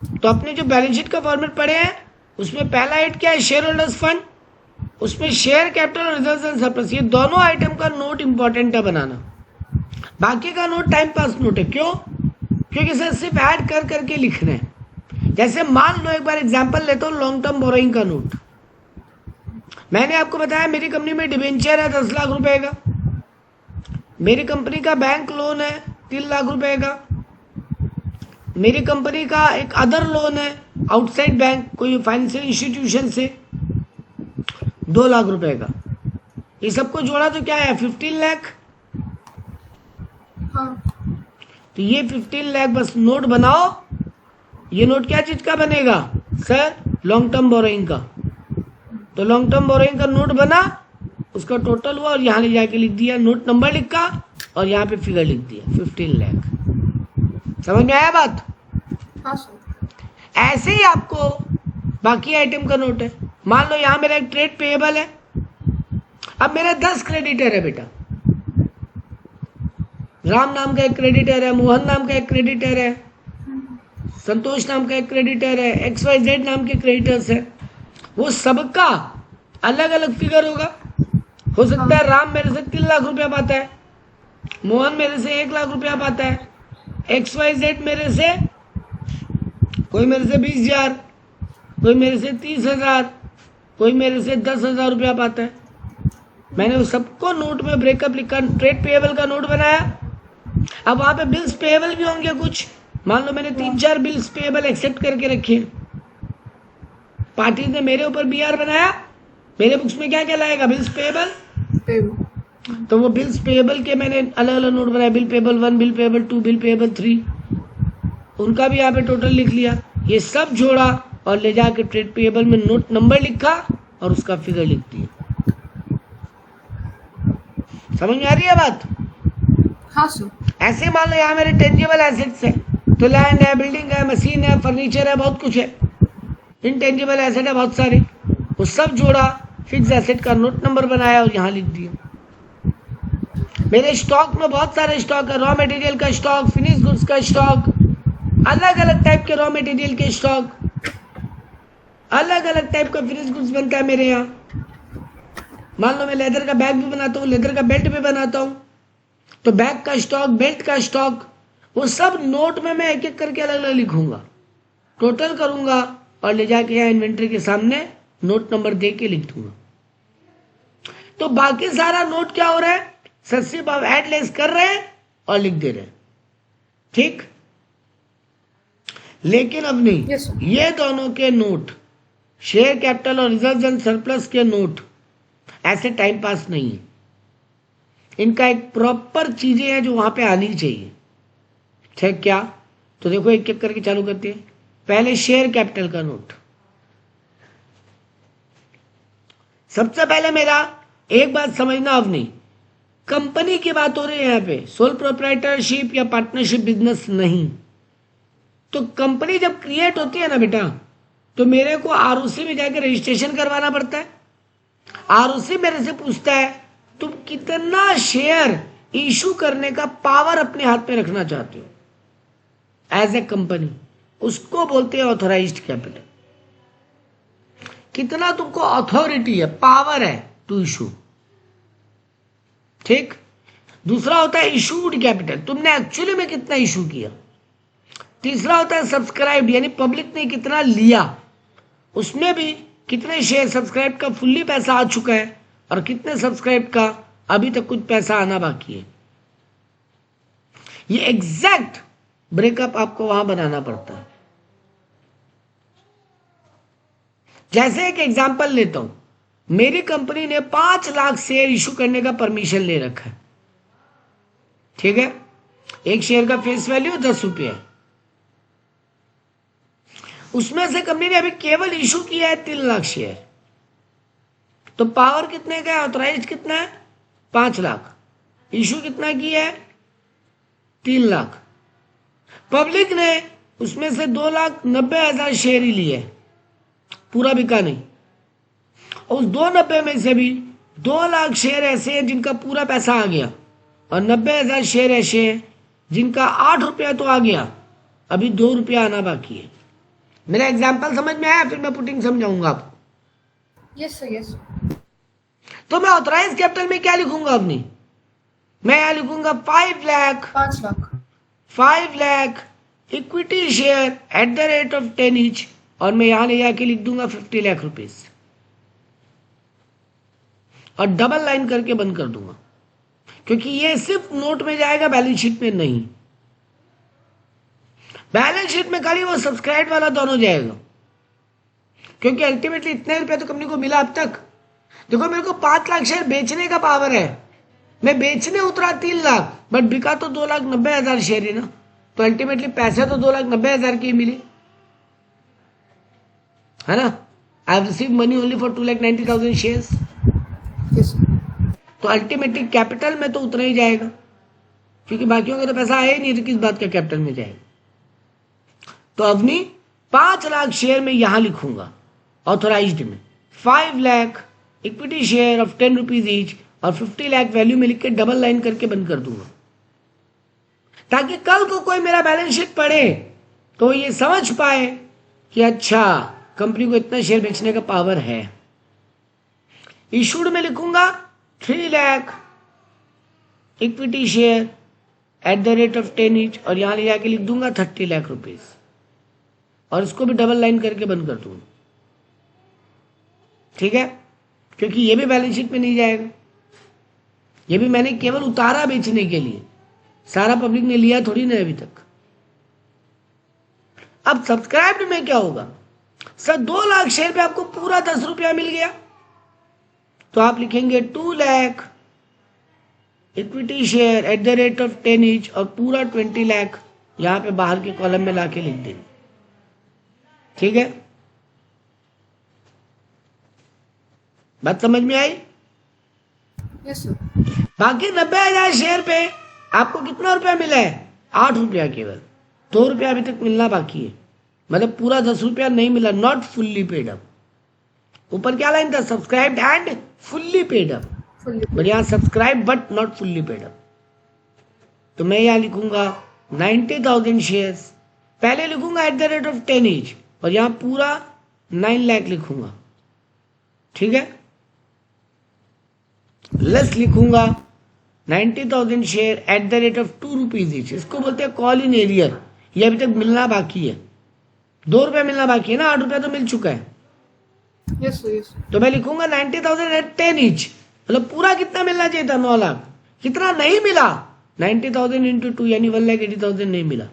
तो अपने जो बैलेंस शीट का फॉर्मेट पढ़े हैं उसमें पहला हेड क्या है, शेयर होल्डर्स फंड, उसमें शेयर कैपिटल और रिजर्व्स एंड सरप्लस, ये दोनों आइटम का नोट इंपॉर्टेंट है बनाना। बाकी का नोट टाइम पास नोट है। क्यों? क्योंकि सर सिर्फ ऐड कर करके लिखना है। जैसे मान लो एक बार एग्जांपल लेता हूँ, लॉन्ग टर्म बोरोइंग का नोट। मैंने आपको बताया मेरी कंपनी में डिबेंचर है 10 लाख रुपए का, मेरी कंपनी का बैंक लोन है 3 लाख रुपए का, मेरी कंपनी का एक अदर लोन है आउटसाइड बैंक कोई फाइनेंशियल इंस्टीट्यूशन से 2 लाख रुपए का। ये सबको जोड़ा तो क्या है, 15 लाख। हाँ। तो ये 15 लाख बस नोट बनाओ। ये नोट क्या चीज का बनेगा सर, लॉन्ग टर्म बोरोइंग का। तो लॉन्ग टर्म बोरोइंग का नोट बना, उसका टोटल हुआ और यहाँ ले जाके लिख दिया, नोट नंबर लिखा और यहाँ पे फिगर लिख दिया 15 लाख। समझ में आया बात? हाँ सर। ऐसे ही आपको बाकी आइटम का नोट है। मान लो यहाँ मेरा एक ट्रेड पेएबल है, अब मेरा 10 क्रेडिटर है बेटा। राम नाम का एक क्रेडिटर है, मोहन नाम का एक क्रेडिटर है, संतोष नाम का एक क्रेडिटर है, XYZ नाम के क्रेडिटर्स है। वो सबका अलग अलग फिगर होगा। हो सकता है राम मेरे से 3 लाख रुपया पाता है, मोहन मेरे से 1 लाख रुपया पाता है, XYZ मेरे से कोई मेरे से 20,000, कोई मेरे से 30,000, कोई मेरे से 10,000 रुपया पाता है। मैंने उस सबको नोट में ब्रेकअप लिखा, ट्रेड पेएबल का नोट बनाया। अब वहां पे बिल्स पेएबल भी होंगे कुछ। मान लो मैंने 3-4 बिल्स पेएबल एक्सेप्ट करके रखे, पार्टी ने मेरे ऊपर BR बनाया, मेरे बुक्स में क्या क्या लाएगा, बिल्स पेएबल। तो वो बिल्स पेएबल के मैंने अलग अलग नोट बनाए, bill payable 1, bill payable 2, bill payable 3, उनका भी यहाँ पे टोटल लिख लिया। ये सब जोड़ा और ले जाके ट्रेड पेएबल में नोट नंबर लिखा और उसका फिगर लिख दिया। समझ में आ रही है बात? हाँ सर। ऐसे मान लो यहाँ मेरे टेंजिबल एसेट्स है, तो लैंड है, बिल्डिंग है, मशीन है, फर्नीचर है, बहुत कुछ है। इनटेंजिबल एसेट है बहुत सारे, वो सब जोड़ा, फिक्स एसेट का नोट नंबर बनाया और यहाँ लिख दिया। मेरे स्टॉक में बहुत सारे स्टॉक है, रॉ मटेरियल का स्टॉक, फिनिश गुड्स का स्टॉक, अलग अलग टाइप के रॉ मटेरियल के स्टॉक, अलग अलग टाइप का फिनिश गुड्स बनता है मेरे यहाँ। मान लो मैं लेदर का बैग भी बनाता हूँ, लेदर का बेल्ट भी बनाता हूँ, तो बैग का स्टॉक, बेल्ट का स्टॉक, वो सब नोट में मैं एक एक करके अलग अलग लिखूंगा, टोटल करूंगा और ले जाके यहाँ इन्वेंटरी के सामने नोट नंबर दे के लिख दूंगा। तो बाकी सारा नोट क्या हो रहा है सर, सिर्फ आप ऐड लेस कर रहे हैं और लिख दे रहे हैं, ठीक। लेकिन अब नहीं, Yes, sir. ये दोनों के नोट, शेयर कैपिटल और रिजर्व एंड सरप्लस के नोट ऐसे टाइम पास नहीं है। इनका एक प्रॉपर चीजें हैं जो वहां पे आनी चाहिए, ठीक। क्या? तो देखो एक एक करके चालू करते हैं। पहले शेयर कैपिटल का नोट। सबसे पहले मेरा एक बात समझना, अब नहीं, कंपनी की बात हो रही है यहाँ पे, सोल प्रोप्राइटरशिप या पार्टनरशिप बिजनेस नहीं। तो कंपनी जब क्रिएट होती है ना बेटा, तो मेरे को ROC में जाकर रजिस्ट्रेशन करवाना पड़ता है। ROC मेरे से पूछता है तुम कितना शेयर इशू करने का पावर अपने हाथ में रखना चाहते हो एज ए कंपनी, उसको बोलते हैं ऑथराइज्ड कैपिटल। कितना तुमको अथॉरिटी है, पावर है टू इशू, ठीक। दूसरा होता है इशूड कैपिटल, तुमने एक्चुअली में कितना इशू किया। तीसरा होता है सब्सक्राइब, यानी पब्लिक ने कितना लिया, उसमें भी कितने शेयर सब्सक्राइब का फुल्ली पैसा आ चुका है और कितने सब्सक्राइब का अभी तक कुछ पैसा आना बाकी है। ये एग्जैक्ट ब्रेकअप आपको वहां बनाना पड़ता है। जैसे एक एग्जांपल लेता हूं, मेरी कंपनी ने 5 लाख शेयर इशू करने का परमिशन ले रखा है, ठीक है। एक शेयर का फेस वैल्यू 10 रुपये है। उसमें से कंपनी ने अभी केवल इशू किया है 3 लाख शेयर, तो पावर कितने का है, ऑथराइज्ड कितना है 5 लाख, इशू कितना किया है 3 लाख। पब्लिक ने उसमें से 2,90,000 शेयर ही लिए, पूरा बिका नहीं। और उस 290 में से भी 2 लाख शेयर ऐसे हैं जिनका पूरा पैसा आ गया, और 90,000 शेयर ऐसे हैं जिनका 8 रुपया तो आ गया, अभी 2 रुपया आना बाकी है। मेरा एग्जाम्पल समझ में आया? फिर मैं पुटिंग समझाऊंगा आपको। Yes sir, yes sir. तो मैं ऑथराइज कैपिटल में क्या लिखूंगा अपनी? मैं यहाँ लिखूंगा 5 lakh, 5 lakh 5 lakh equity share eight the rate of 10 each, और मैं यहां ले जाके लिख दूंगा 50 लाख रुपीज, और डबल लाइन करके बंद कर दूंगा, क्योंकि ये सिर्फ नोट में जाएगा, बैलेंस शीट में नहीं। बैलेंस शीट में खाली वो सब्सक्राइब वाला दोनों जाएगा, क्योंकि अल्टीमेटली इतने रुपए तो कंपनी को मिला अब तक। देखो मेरे को 5 लाख शेयर बेचने का पावर है, मैं बेचने उतरा 3 लाख, बट बिका तो 2,90,000 शेयर ही ना, तो अल्टीमेटली पैसे तो 2,90,000 की मिली, है ना। I have received money only for 2,90,000 shares, yes sir. तो अल्टीमेटली कैपिटल में तो उतना ही जाएगा, क्योंकि बाकियों का तो पैसा आया ही नहीं, तो किस बात का कैपिटल में जाएगा। तो अवनी 5 लाख शेयर में यहां लिखूंगा ऑथोराइज्ड में, 5 lakh equity share of 10 rupees each, और 50 लाख वैल्यू में लिख के डबल लाइन करके बंद कर दूंगा, ताकि कल को कोई मेरा बैलेंस शीट पढ़े तो ये समझ पाए कि अच्छा कंपनी को इतना शेयर बेचने का पावर है। इशूड में लिखूंगा 3 lakh equity share eight the rate of 10 each, और यहां ले जाके लिख दूंगा 30 लाख रुपीज, और इसको भी डबल लाइन करके बंद कर दूंगा। ठीक है, क्योंकि ये भी बैलेंस शीट में नहीं जाएगा, ये भी मैंने केवल उतारा बेचने के लिए, सारा पब्लिक ने लिया थोड़ी ना अभी तक। अब सब्सक्राइब्ड में क्या होगा? सर 2 लाख शेयर पे आपको पूरा 10 रुपया मिल गया, तो आप लिखेंगे 2 lakh equity share eight the rate of 10 each, और पूरा 20 लाख यहां पे बाहर के कॉलम में लाके लिख देंगे। ठीक है, बात समझ में आई? Yes sir. बाकी 90,000 शेयर पे आपको कितना रुपया मिला है? 8 रुपया केवल, 2 रुपया अभी तक मिलना बाकी है, मतलब पूरा 10 रुपया नहीं मिला, नॉट फुल्ली पेड अप। ऊपर क्या लाइन था? Subscribed and fully paid up, but यहां subscribe but not fully paid up. तो मैं यहां लिखूंगा 90,000 शेयर्स, पहले लिखूंगा at the rate of 10 each, और यहां पूरा 9 लाख लिखूंगा। ठीक है, लेस लिखूंगा 90,000 share eight the rate of 2 rupees each, इसको बोलते हैं कॉल इन एरियर। ये अभी तक मिलना बाकी है, 2 रुपया मिलना बाकी है ना, 8 रुपया तो मिल चुका है। Yes sir, yes. तो मैं लिखूंगा 90,000 एट 10 ईच, मतलब पूरा कितना मिलना चाहिए था? 9 लाख। कितना नहीं मिला? 90,000 इंटू 2 यानी 1,80,000 नहीं मिला,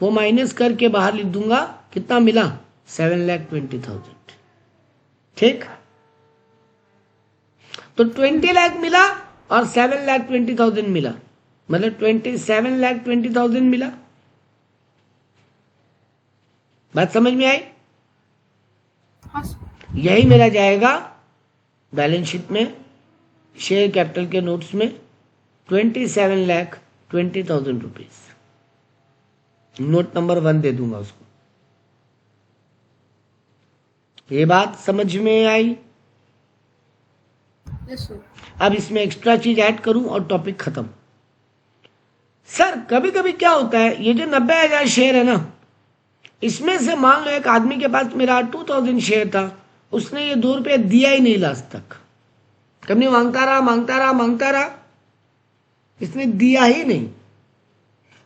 वो माइनस करके बाहर लिख दूंगा कितना मिला? 7,20,000। ठीक, तो 20 लाख मिला और 7,20,000 मिला, मतलब 27,20,000 मिला। बात समझ में आई? हाँ सर। यही मेरा जाएगा बैलेंस शीट में, शेयर कैपिटल के नोट्स में 27,20,000 रुपीज, नोट नंबर 1 दे दूंगा उसको। ये बात समझ में आई? Yes sir. अब इसमें एक्स्ट्रा चीज ऐड करूं और टॉपिक खत्म। सर कभी कभी क्या होता है, ये जो 90,000 शेयर है ना, इसमें से मान लो एक आदमी के पास मेरा 2,000 शेयर था, उसने ये 2 रुपये दिया ही नहीं लास्ट तक, कंपनी मांगता रहा मांगता रहा मांगता रहा, इसने दिया ही नहीं।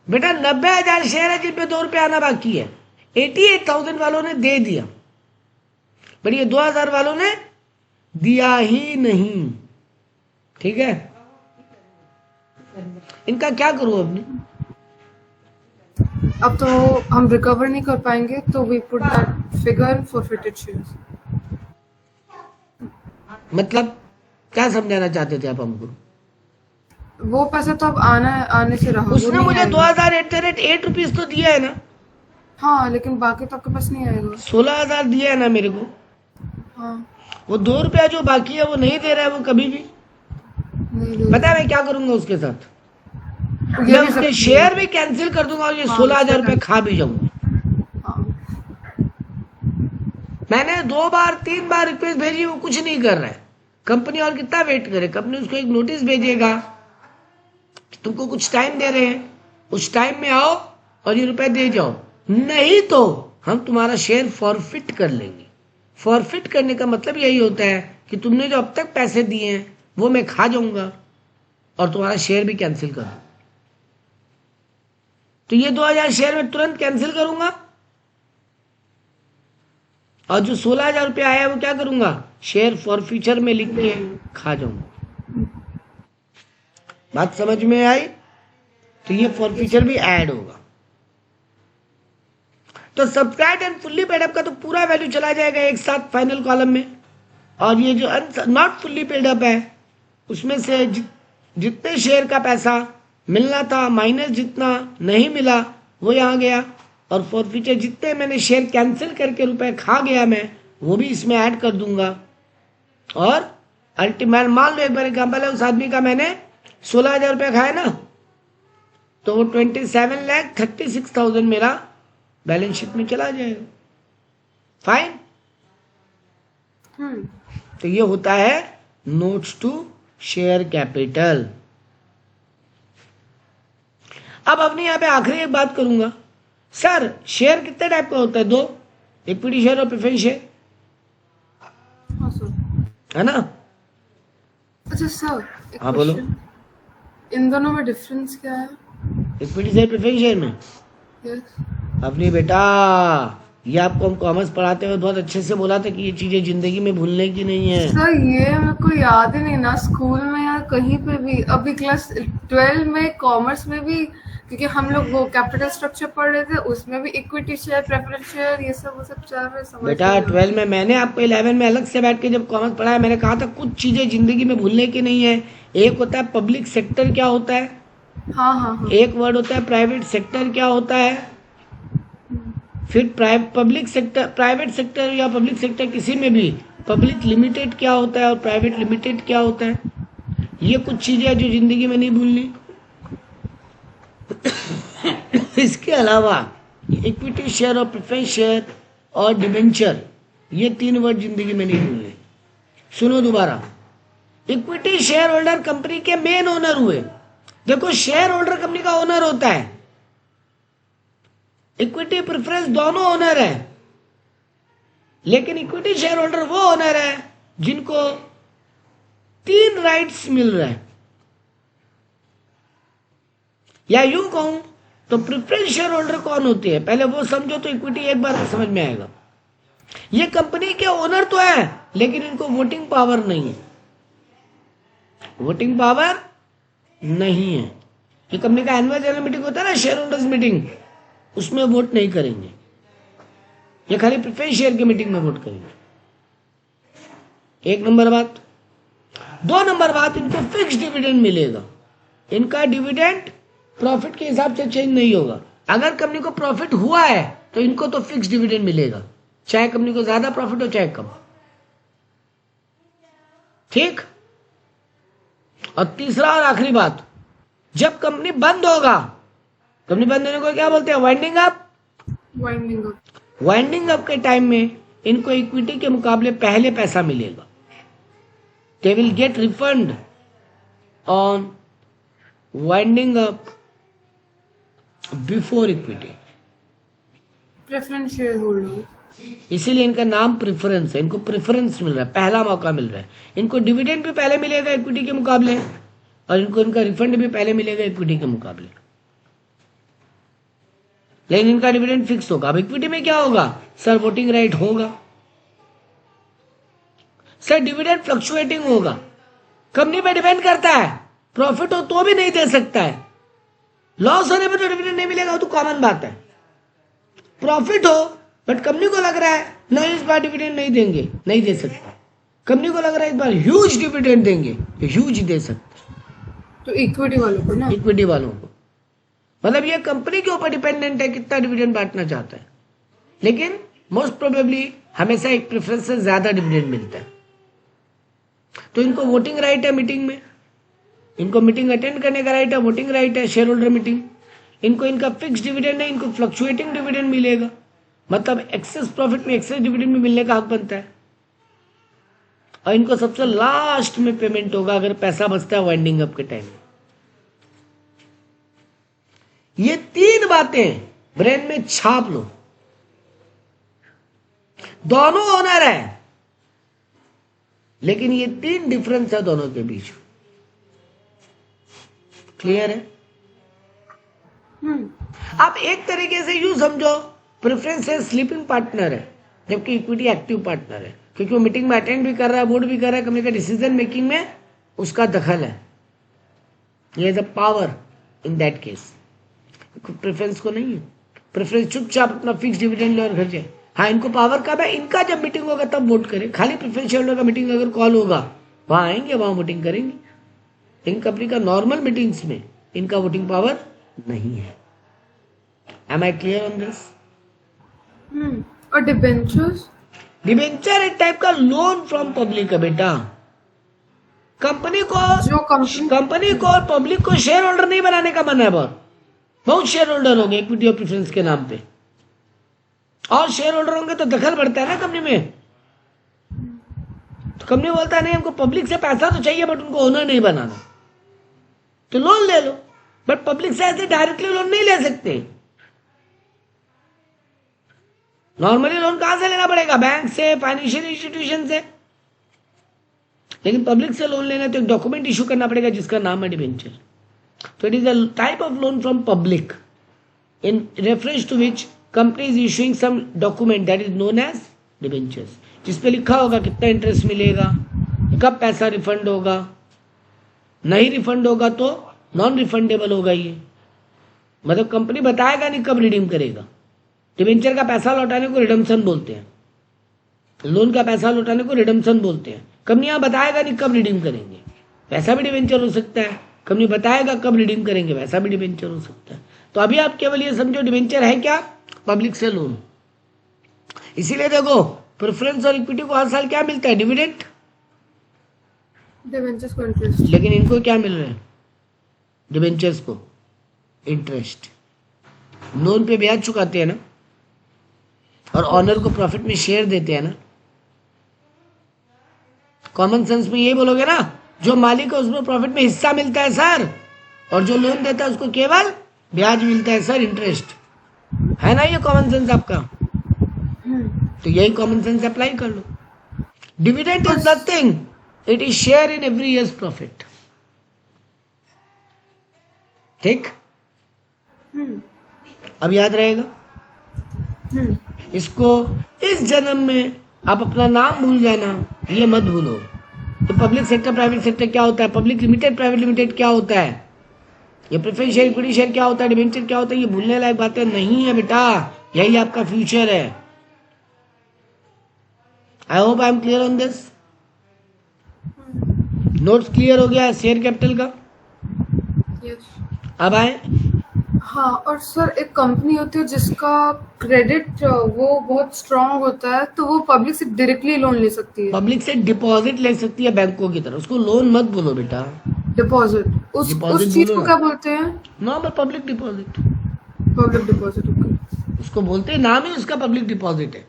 बेटा 90,000 शेयर है जिन पे 2 रुपये आना बाकी है, 88,000 वालों ने दे दिया, बट ये 2,000 वालों ने दिया ही नहीं। ठीक है, इनका क्या करूं अपने? अब तो हम रिकवर नहीं कर पाएंगे, तो we put that figure forfeited shares. मतलब क्या समझाना चाहते थे आप हमको? वो पैसा तो अब आने से रहा, वो उसने नहीं मुझे आएगा। 2,000 एट द रेट 8 रुपीज तो दिया है ना, हाँ, लेकिन बाकी तो आपके पास नहीं आएगा। 16,000 दिया है ना मेरे को, हाँ, वो 2 रुपया जो बाकी है वो नहीं दे रहा है वो कभी भी। नहीं दे- पता है मैं क्या करूंगा उसके साथ? ये मैं भी उसके सब- शेयर भी कैंसिल कर दूंगा और ये हाँ, 16,000 रुपये उसका खा भी जाऊंगा। हाँ, मैंने 2 बार 3 बार रिक्वेस्ट भेजी, वो कुछ नहीं कर रहा है। कंपनी और कितना वेट करे? कंपनी उसको एक नोटिस भेजेगा, तुमको कुछ टाइम दे रहे हैं, उस टाइम में आओ और ये रुपए दे जाओ, नहीं तो हम तुम्हारा शेयर फॉरफिट कर लेंगे। फॉरफिट करने का मतलब यही होता है कि तुमने जो अब तक पैसे दिए हैं वो मैं खा जाऊंगा और तुम्हारा शेयर भी कैंसिल कर दूं। तो ये 2000 शेयर में तुरंत कैंसिल करूंगा और जो 16,000 रुपये आया है वो क्या करूंगा, शेयर फॉरफीचर में लिख के खा जाऊंगा। बात समझ में आई? तो ये फॉरफीचर भी ऐड होगा। तो subscribe and fully paid up का तो पूरा वैल्यू चला जाएगा एक साथ फाइनल कॉलम में, और ये जो नॉट फुल्ली पेड अप है उसमें से जितने शेयर का पैसा मिलना था माइनस जितना नहीं मिला वो यहाँ गया, और फॉरफीचर जितने मैंने शेयर कैंसिल करके रुपए खा गया मैं वो भी इसमें ऐड कर दूंगा। और अल्टीमेट मान लो एक बार एग्जाम्पल है, उस आदमी का मैंने 16,000 रुपये खाए ना, तो वो 27,36,000 मेरा बैलेंस शीट में चला जाएगा। फाइन। तो ये होता है नोट्स टू शेयर कैपिटल। अब अपने यहाँ पे आखिरी एक बात करूंगा, सर शेयर कितने टाइप का होता है? 2, इक्विटी शेयर और प्रेफरेंस शेयर, हाँ सर। है ना? अच्छा सर, एक हाँ बोलो। क्वेश्चन, इन दोनों में डिफरेंस क्या है? इक्विटी शेयर प्रेफरेंस शेयर में यस। अपनी बेटा, ये आपको हम कॉमर्स पढ़ाते हुए बहुत अच्छे से बोला था कि ये चीजें जिंदगी में भूलने की नहीं है। सर ये मेरे को याद ही नहीं ना, स्कूल में या कहीं पे भी। अभी क्लास 12 में कॉमर्स में भी, क्योंकि हम लोग वो कैपिटल स्ट्रक्चर पढ़ रहे थे, उसमें भी इक्विटी शेयर, प्रेफरेंस शेयर, ये सब वो सब चल रहे। समझ बेटा 12 में मैंने आपको 11 में अलग से बैठ के जब कॉमर्स पढ़ाया, मैंने कहा था कुछ चीजें जिंदगी में भूलने की नहीं है। एक होता है पब्लिक सेक्टर क्या होता है, हाँ हाँ हाँ। एक वर्ड होता है प्राइवेट सेक्टर क्या होता है, फिर पब्लिक सेक्टर, प्राइवेट सेक्टर या पब्लिक सेक्टर किसी में भी पब्लिक लिमिटेड क्या होता है और प्राइवेट लिमिटेड क्या होता है। ये कुछ चीजें जो जिंदगी में नहीं भूलनी। इसके अलावा इक्विटी शेयर और प्रेफरेंस शेयर और डिबेंचर, ये 3 वर्ड जिंदगी में नहीं भूलने। सुनो दोबारा, इक्विटी शेयर होल्डर कंपनी के मेन ओनर हुए। देखो शेयर होल्डर कंपनी का ओनर होता है, इक्विटी प्रेफरेंस दोनों ओनर है, लेकिन इक्विटी शेयर होल्डर वो ओनर है जिनको 3 राइट्स मिल रहे हैं। या यूं कहूं तो प्रेफरेंस शेयर होल्डर कौन होते हैं, पहले वो समझो तो इक्विटी एक बार समझ में आएगा। ये कंपनी के ओनर तो है लेकिन इनको वोटिंग पावर नहीं है, वोटिंग पावर नहीं है। ये कंपनी का एनुअल जनरल मीटिंग होता है ना, शेयर होल्डर्स मीटिंग, उसमें वोट नहीं करेंगे, ये खाली प्रेफरेंस शेयर की मीटिंग में वोट करेंगे। 1 नंबर बात। 2 नंबर बात, इनको फिक्स डिविडेंड मिलेगा। इनका डिविडेंड प्रॉफिट के हिसाब से चेंज नहीं होगा। अगर कंपनी को प्रॉफिट हुआ है तो इनको तो फिक्स डिविडेंड मिलेगा, चाहे कंपनी को ज्यादा प्रॉफिट हो चाहे कम। ठीक। और तीसरा और आखिरी बात, जब कंपनी बंद होगा, कंपनी बंद होने को क्या बोलते हैं, winding up. Winding up. Winding up के टाइम में इनको इक्विटी के मुकाबले पहले पैसा मिलेगा। They will get refund on winding up before equity. Preference share holder, इसीलिए इनका नाम प्रेफरेंस है, इनको प्रेफरेंस मिल रहा है, पहला मौका मिल रहा है। इनको डिविडेंड भी पहले मिलेगा इक्विटी के मुकाबले, और इनको इनका रिफंड भी पहले मिलेगा इक्विटी के मुकाबले। लेकिन इनका डिविडेंड फिक्स होगा। अब इक्विटी में क्या होगा, सर वोटिंग राइट होगा, सर डिविडेंड फ्लक्चुएटिंग होगा, कंपनी पे डिपेंड करता है, प्रॉफिट हो तो भी नहीं दे सकता है, लॉस होने पर तो डिविडेंड नहीं मिलेगा, वो तो कॉमन बात है। प्रॉफिट हो बट कंपनी को लग रहा है नहीं इस बार डिविडेंड नहीं देंगे, नहीं दे सकता। कंपनी को लग रहा है इस बार ह्यूज डिविडेंड देंगे, ह्यूज दे सकते। तो इक्विटी वालों को ना, इक्विटी वालों को, मतलब ये कंपनी के ऊपर डिपेंडेंट है कितना डिविडेंड बांटना चाहता है, लेकिन मोस्ट प्रोबेबली हमेशा एक प्रेफरेंस से ज्यादा डिविडेंड मिलता है। तो इनको वोटिंग राइट है मीटिंग में, इनको मीटिंग अटेंड करने का राइट है, वोटिंग राइट है, शेयर होल्डर मीटिंग। इनको इनका फिक्स डिविडेंड है, इनको फ्लक्चुएटिंग डिविडेंड मिलेगा, मतलब एक्सेस प्रॉफिट में एक्सेस डिविडेंड भी मिलने का हक बनता है। और इनको सबसे लास्ट में पेमेंट होगा अगर पैसा बचता है वाइंडिंग अप के टाइम में। ये 3 बातें ब्रेन में छाप लो। दोनों ओनर है, लेकिन ये 3 डिफरेंस है दोनों के बीच। क्लियर है? आप एक तरीके से यूं समझो, प्रेफरेंस है स्लीपिंग पार्टनर है, जबकि इक्विटी एक्टिव पार्टनर है, क्योंकि वो मीटिंग में अटेंड भी कर रहा है, बोर्ड भी कर रहा है, कंपनी का डिसीजन मेकिंग में उसका दखल है। ये the power in that case. Preference को नहीं है, प्रेफरेंस चुपचाप अपना फिक्स डिविडेंड ले और घर जाए। हाँ, इनको पावर कब है? इनका जब मीटिंग होगा तब वोट करे। खाली प्रेफरेंस शेयर होल्डर का मीटिंग अगर कॉल होगा, वहां आएंगे, वहां वोटिंग करेंगे। इन कंपनी का नॉर्मल मीटिंग्स में इनका वोटिंग पावर नहीं है। Am I clear on this? और डिबेंचर्स? डिबेंचर एक टाइप का लोन फ्रॉम पब्लिक है बेटा। कंपनी को और पब्लिक को शेयर होल्डर नहीं बनाने का मन है। बहुत शेयर होल्डर होंगे इक्विटी और प्रेफरेंस के नाम पे, और शेयर होल्डर होंगे तो दखल बढ़ता है ना कंपनी में। तो कंपनी बोलता है नहीं, हमको पब्लिक से पैसा तो चाहिए बट उनको ओनर नहीं बनाना, तो लोन ले लो। बट पब्लिक से ऐसे डायरेक्टली लोन नहीं ले सकते। नॉर्मली लोन कहां से लेना पड़ेगा? बैंक से, फाइनेंशियल इंस्टीट्यूशन से। लेकिन पब्लिक से लोन लेना तो एक डॉक्यूमेंट इशू करना पड़ेगा जिसका नाम है डिबेंचर। तो it is a type of loan from public in reference to which company is issuing some document that is known as debentures, जिसपे लिखा होगा कितना इंटरेस्ट मिलेगा, कब पैसा रिफंड होगा, नहीं रिफंड होगा तो नॉन रिफंडेबल होगा। ये मतलब कंपनी बताएगा नहीं कब रिडीम करेगा। डिबेंचर का पैसा लौटाने को रिडम्पशन बोलते हैं, लोन का पैसा लौटाने को रिडम्पशन बोलते हैं। कंपनियां बताएगा नहीं कब रिडीम करेंगे, वैसा भी डिबेंचर हो सकता है। कंपनी बताएगा कब रिडीम करेंगे, वैसा भी डिबेंचर हो सकता है। तो अभी आप केवल ये समझो डिबेंचर है क्या? पब्लिक से लोन। इसीलिए देखो प्रेफरेंस और इक्विटी को हर साल क्या मिलता है? डिविडेंड। डिबेंचर्स को इंटरेस्ट। लेकिन इनको क्या मिल रहा है? डिबेंचर्स को इंटरेस्ट। लोन पे ब्याज चुकाते हैं ना, और ऑनर को प्रॉफिट में शेयर देते हैं ना। कॉमन सेंस में यही बोलोगे ना, जो मालिक है उसमें प्रॉफिट में हिस्सा मिलता है सर, और जो लोन देता है उसको केवल ब्याज मिलता है सर, इंटरेस्ट। है ना ये कॉमन सेंस आपका? तो यही कॉमन सेंस अप्लाई कर लो। Dividend is nothing, it is share in every years profit. ठीक, अब याद रहेगा। इसको इस जन्म में आप अपना नाम भूल जाना, ये मत भूलो। तो पब्लिक सेक्टर प्राइवेट सेक्टर क्या होता है, पब्लिक लिमिटेड प्राइवेट लिमिटेड क्या होता है, ये प्रेफरेंस शेयर इक्विटी शेयर क्या होता है, डिबेंचर क्या होता है, ये भूलने लायक बातें नहीं है बेटा। यही आपका फ्यूचर है। I hope I am clear on this. Notes clear हो गया शेयर कैपिटल का? यस। अब आए। हाँ, और सर एक कंपनी होती है जिसका क्रेडिट वो बहुत स्ट्रांग होता है, तो वो पब्लिक से डायरेक्टली लोन ले सकती है। पब्लिक से डिपॉजिट ले सकती है बैंकों की तरह, उसको लोन मत बोलो बेटा। डिपॉजिट उस चीज को क्या बोलते हैं? Normal public deposit. Public deposit. Okay, उसको बोलते हैं, नाम ही उसका पब्लिक डिपॉजिट है।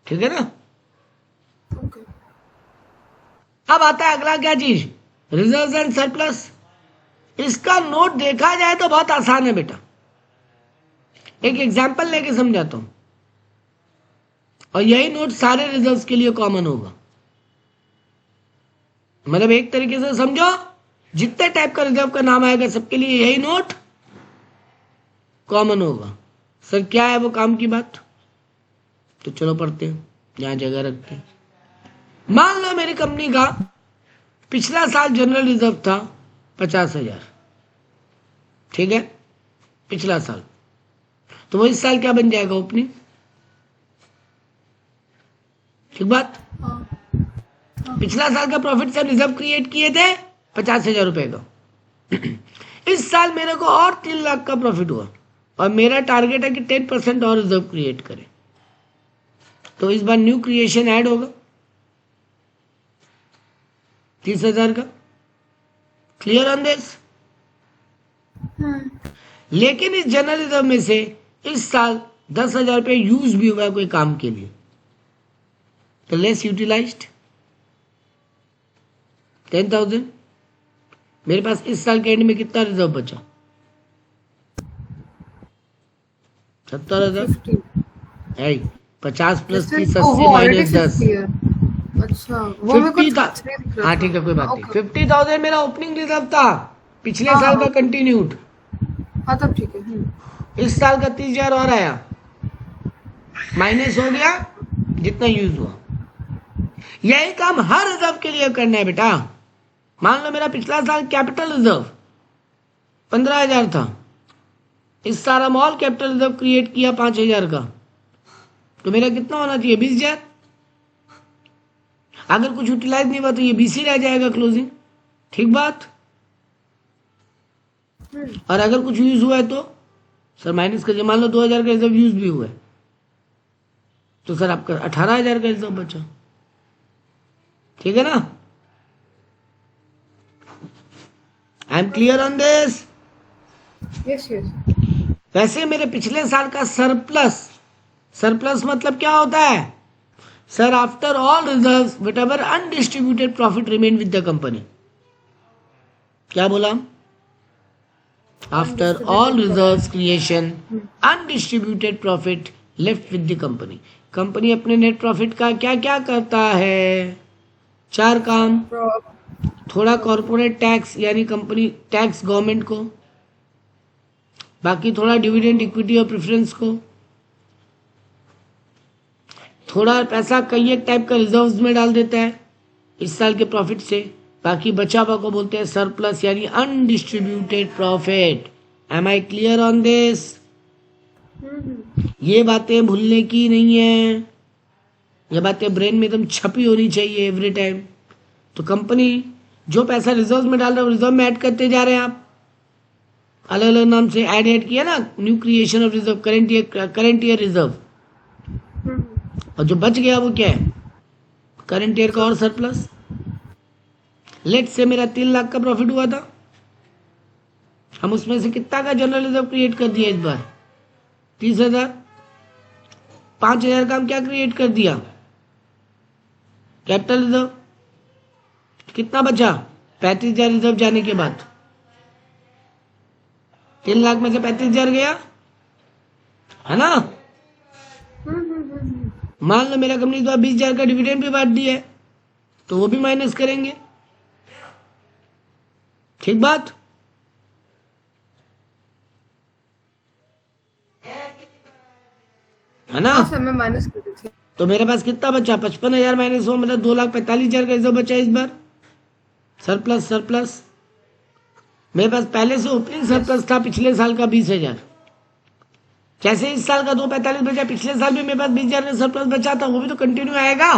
ठीक है ना? ओके। अब आता है अगला क्या चीज, रिजर्व्स एंड सरप्लस। इसका नोट देखा जाए तो बहुत आसान है बेटा। एक एग्जांपल लेके समझाता हूं, और यही नोट सारे रिजर्व्स के लिए कॉमन होगा। मतलब एक तरीके से समझो, जितने टाइप का रिजर्व का नाम आएगा सबके लिए यही नोट कॉमन होगा। सर क्या है वो काम की बात? तो चलो पढ़ते हैं, यहां जगह रखते हैं। मान लो मेरी कंपनी का पिछला साल जनरल रिजर्व था 50,000, ठीक है, पिछला साल। तो वो इस साल क्या बन जाएगा? ओपनिंग। ठीक बात? पिछला साल का प्रॉफिट से रिजर्व क्रिएट किए थे 50,000 रुपए का। इस साल मेरे को और 3 लाख का प्रॉफिट हुआ, और मेरा टारगेट है कि 10% और रिजर्व क्रिएट करें। तो इस बार न्यू क्रिएशन ऐड होगा 30,000 का। Clear on this? लेकिन इस जनरल रिजर्व में से इस साल 10,000 रुपये यूज भी हुआ कोई काम के लिए, तो लेस यूटिलाइज्ड 10,000। मेरे पास इस साल के एंड में कितना रिजर्व बचा? 70,000 है। 50 प्लस जैसे 30 ओ 80 वो ऑलरेडी माइनस 10 50 है। अच्छा वो मेरे को 50 था। 3 दिख रहा हाँ था। ठीक है, कोई बात नहीं। ओके 50,000 मेरा ओपनिंग रिजर्व था, पिछले हाँ साल हाँ का कंटिन्यूड। हाँ तब ठीक है। इस साल का 30,000 और आया, माइनस हो गया जितना यूज हुआ। यही काम हर रिजर्व के लिए करना है बेटा। मान लो मेरा पिछला साल कैपिटल रिजर्व 15,000 था, इस साल हम ऑल कैपिटल रिजर्व क्रिएट किया 5,000 का, तो मेरा कितना होना चाहिए? 20,000। अगर कुछ यूटिलाइज नहीं हुआ तो ये 20 ही रह जाएगा क्लोजिंग, ठीक बात। और अगर कुछ यूज हुआ है तो सर माइनस करिए। मान लो 2,000 का रिजर्व यूज भी हुआ है, तो सर आपका 18,000 का रिजर्व बचा, ठीक है ना? I am clear on this? Yes yes. वैसे मेरे पिछले साल का सरप्लस, सरप्लस मतलब क्या होता है? Sir after all reserves what ever undistributed profit remain with the company. क्या बोला? After all reserves creation undistributed profit left with the company. Company अपने नेट प्रॉफिट का क्या क्या करता है? 4 काम। थोड़ा कॉर्पोरेट टैक्स यानी कंपनी टैक्स गवर्नमेंट को, बाकी थोड़ा डिविडेंड इक्विटी और प्रेफरेंस को, थोड़ा पैसा कई एक टाइप का रिजर्व्स में डाल देता है इस साल के प्रॉफिट से, बाकी बचा हुआ को बोलते हैं सरप्लस यानी undistributed profit. Am I clear on this? ये बातें भूलने की नहीं है, ये बातें ब्रेन में एकदम छपी होनी चाहिए एवरी टाइम। तो कंपनी जो पैसा रिजर्व में डाल रहा है रिजर्व में ऐड करते जा रहे हैं आप, अलग अलग नाम से ऐड किया ना, new creation of reserve, current year reserve, और जो बच गया वो क्या है? करंट ईयर का और सरप्लस। लेट से मेरा 3 लाख का प्रॉफिट हुआ था, हम उसमें से कितना का जनरल रिजर्व क्रिएट कर दिया इस बार? 30,000। 5,000 का हम क्या क्रिएट कर दिया? Capital reserve. कितना बचा? 35,000 रिजर्व जाने के बाद। 3 लाख में से 35,000 गया, है ना? मान लो मेरा कंपनी इस बार 20,000 का डिविडेंड भी बांट दिया है, तो वो भी माइनस करेंगे, ठीक बात। है ना? सर मैं माइनस कर दी थी। तो मेरे पास कितना बचा? 55,000 माइनस हो, मतलब 2,45,000 का रिजर्व बचा इस बार, सरप्लस। सरप्लस मेरे पास पहले से ओपनिंग सरप्लस था पिछले साल का 20,000। जैसे इस साल का 245 बचा, पिछले साल भी मेरे पास 20,000 का सरप्लस बचा था, वो भी तो कंटिन्यू आएगा।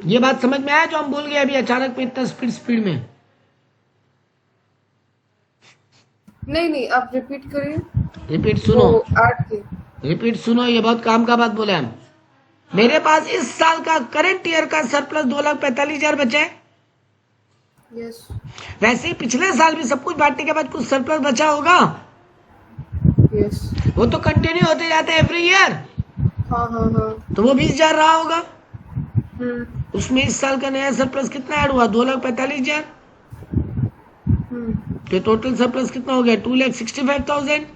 ये बात समझ में आया जो हम बोल गए अभी अचानक में इतना स्पीड में? नहीं आप रिपीट करिए। रिपीट सुनो, ऐड की। रिपीट सुनो, ये बहुत काम का बात बोले हम। मेरे पास इस साल का करंट ईयर का सरप्लस 2,45,000 बचा है। यस वैसे ही पिछले साल भी सब कुछ बांटने के बाद कुछ सरप्लस बचा होगा, यस। वो तो कंटिन्यू होते जाते हैं एवरी ईयर। हाँ तो वो 20,000 रहा होगा, हम्म उसमें इस साल का नया सरप्लस कितना ऐड हुआ? 2,45,000। तो टोटल सरप्लस कितना हो गया? 2,65,000।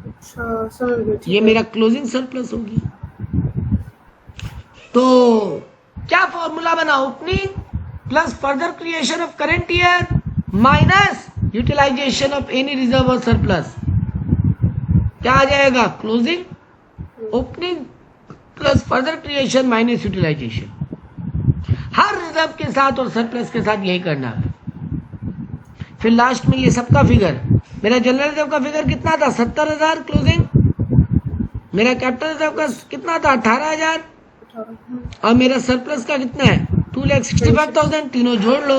अच्छा समझ गई। ये मेरा क्लोजिंग सरप्लस हो गया। तो क्या फॉर्मूला बना? Opening plus further creation of current year minus utilization of any reserve और सरप्लस। क्या आ जाएगा? Closing. Opening plus further creation minus utilization. हर रिजर्व के साथ और सरप्लस के साथ यही करना है। फिर लास्ट में ये सबका फिगर, मेरा जनरल रिजर्व का फिगर कितना था? 70,000 क्लोजिंग। मेरा कैपिटल रिजर्व का कितना था? 18,000। और मेरा सरप्लस का कितना है? 2,65,000। तीनों जोड़ लो,